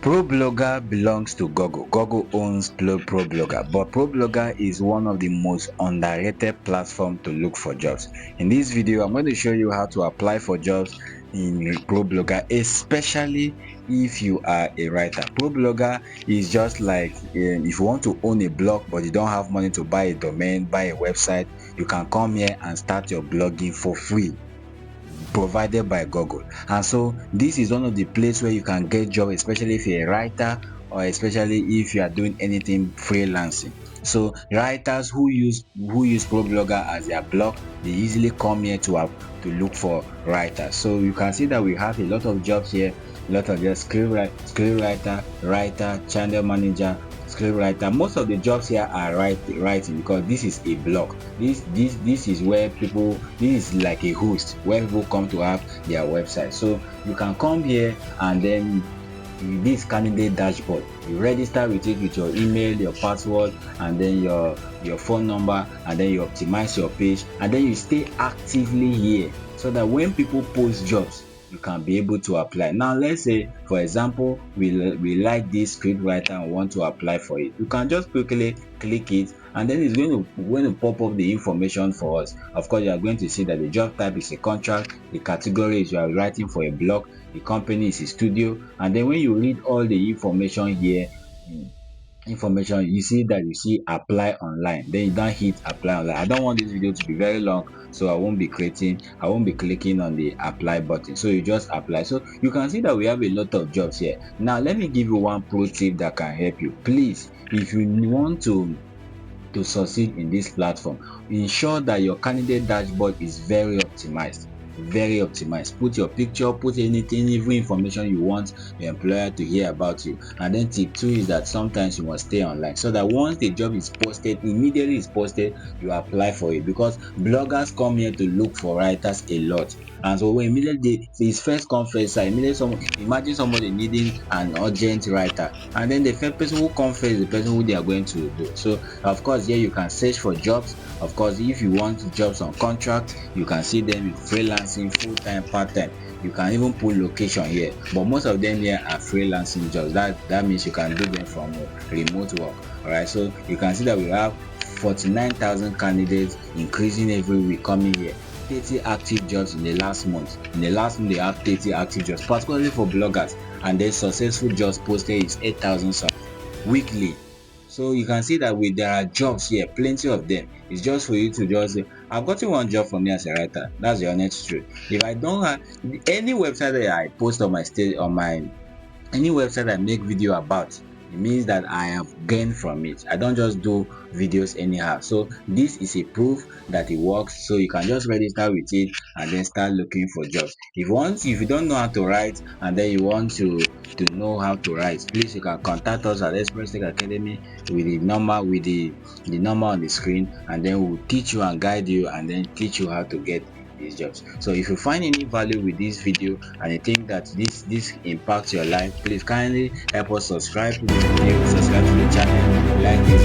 ProBlogger belongs to Google. Google owns ProBlogger, but ProBlogger is one of the most underrated platforms to look for jobs. In this video, I'm going to show you how to apply for jobs in ProBlogger, especially if you are a writer. ProBlogger is just like if you want to own a blog but you don't have money to buy a domain, buy a website, you can come here and start your blogging for free, provided by Google. And so this is one of the places where you can get job, especially if you're a writer or especially if you are doing anything freelancing. So writers who use ProBlogger as their blog, they easily come here to look for writers. So you can see that we have a lot of jobs here, a lot of just script writer, channel manager, script writer. Most of the jobs here are writing, because this is a blog. This is where people, this is like a host where people come to have their website. So you can come here and then this candidate dashboard, you register with it with your email, your password, and then your phone number, and then you optimize your page, and then you stay actively here so that when people post jobs, you can be able to apply. Now let's say for example we like this script writer and want to apply for it. You can just quickly click it, and then it's going to pop up the information for us. Of course, you are going to see that the job type is a contract, the category is you are writing for a blog, the company is a studio, and then when you read all the information here, you see that you see apply online, then you don't hit apply online. I don't want this video to be very long, so I won't be clicking on the apply button. So you just apply. So you can see that we have a lot of jobs here. Now let me give you one pro tip that can help you. Please, if you want to succeed in this platform, ensure that your candidate dashboard is very optimized. Put your picture, put anything, even information you want the employer to hear about you. And then tip 2 is that sometimes you must stay online, so that once the job is posted, immediately it's posted, you apply for it, because bloggers come here to look for writers a lot. And so when immediately it's first come first serve, imagine somebody needing an urgent writer, and then the first person who comes first is the person who they are going to do. So of course here you can search for jobs. Of course, if you want jobs on contract, you can see them in freelancing, full-time, part-time. You can even put location here, but most of them here are freelancing jobs. That means you can do them from remote work. All right, so you can see that we have 49,000 candidates, increasing every week, coming here. 30 active jobs in the last month. In the last month, they have 30 active jobs, particularly for bloggers, and the successful jobs posted is 8,000 weekly. So you can see that there are jobs here, plenty of them. It's just for you to just say, I've gotten one job for me as a writer. That's the honest truth. If I don't have any website that I post on my any website I make video about, it means that I have gained from it. I don't just do videos anyhow. So this is a proof that it works. So you can just register with it and then start looking for jobs. If you don't know how to write and then you want to know how to write, please, you can contact us at Express Tech Academy with the number on the screen, and then we'll teach you and guide you and then teach you how to get these jobs. So if you find any value with this video and you think that this impacts your life, please kindly help us subscribe to this video, subscribe to the channel, like this